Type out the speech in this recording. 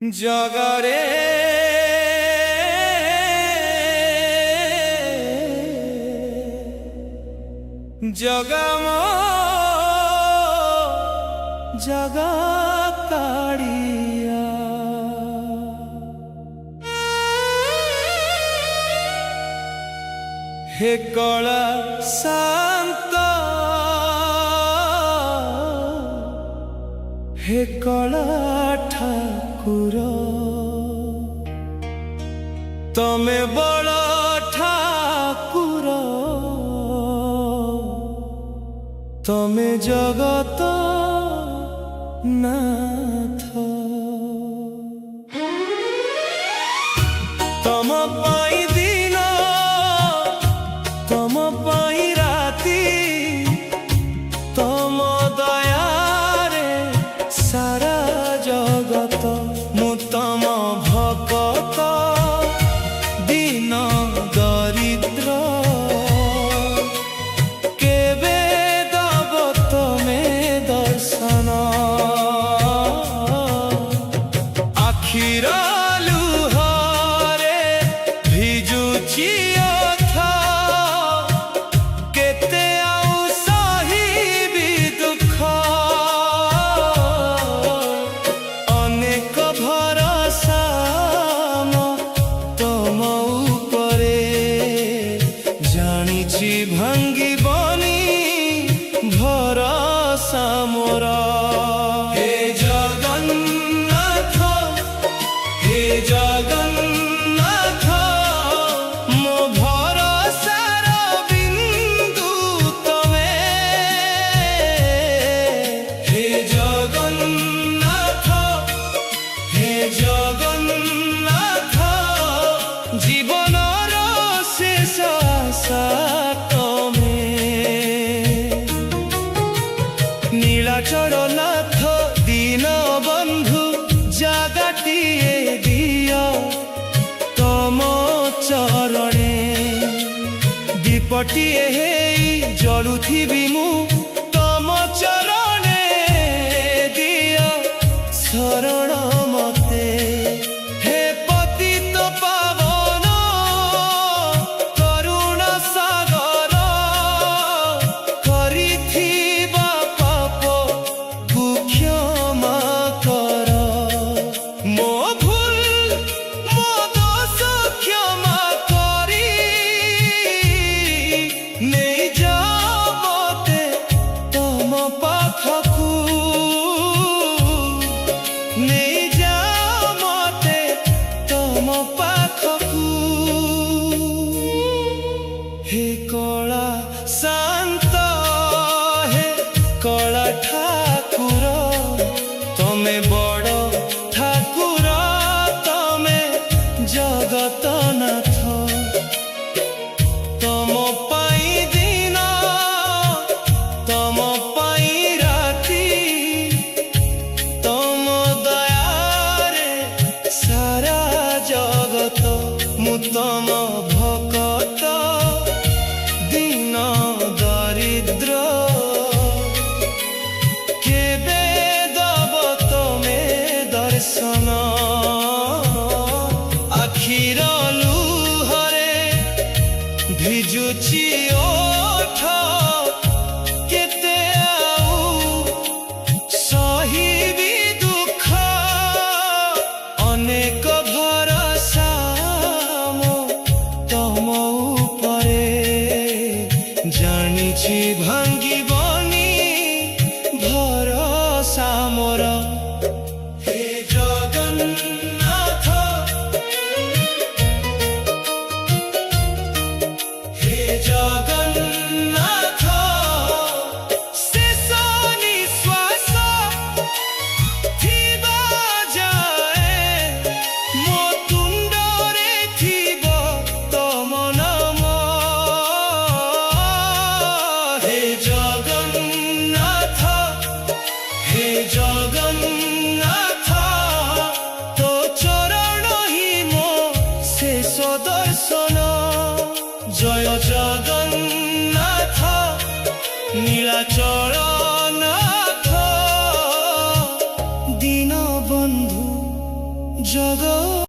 জগরে জগম জগা কাড়িয়া হে কলা শান্ত হে কলা ঠাকুর তমে বড় ঠাকুর তমে জগত নাথ তম পাই দিন তম পাই রাতি তম দয়ারে সারা জগত মু তম ভকত দিন দরিদ্র কেবে দব তমে দর্শন আখির লুহরে ভিজুছি অথা কেতে আউ সহিবি দুঃখ অনেক ভরসা তম উপরে জানিছি ভাঙ্গিবনি ভরসা মোর হে জগন্নাথ হে জগন্নাথ মো ভরসার বিন্দু তমে হে জগন্নাথ হে জগন্নাথ জীবনর শেষ আশা তমে নীলাচল নাথ দীন বন্ধু জাগাটিয়ে দিয় তম চরণে দীপটিয়ে হেই জলুথিবি মু তম চরণে দিয় শরণ মতে হে পতিত পাবন করুণা সাগর করিথিবা পাপ ক্ষমা কর মো ভুল মো দোষ ক্ষমা করি নেই যাবতে তম পাখকু নেই যাবতে তম পাখকু হে কলা শান্ত হে কলা ঠাকুর তমে বড় ঠাকুর তমে জগত নাথ তম পাই দিন তম পাই রাতি তম দয়ারে সারা জগত মু তম ভকত দিন দরিদ্র কেবে দব তমে দর্শন আখির লুহরে ভিজুছি ওঠ কেতে আউ সহিবি দুঃখ অনেক ভরসা তম উপরে জানিছি ভাঙ্গিবনি ভরসা মোর হে জগন্নাথ হে জগন্নাথ জগৎ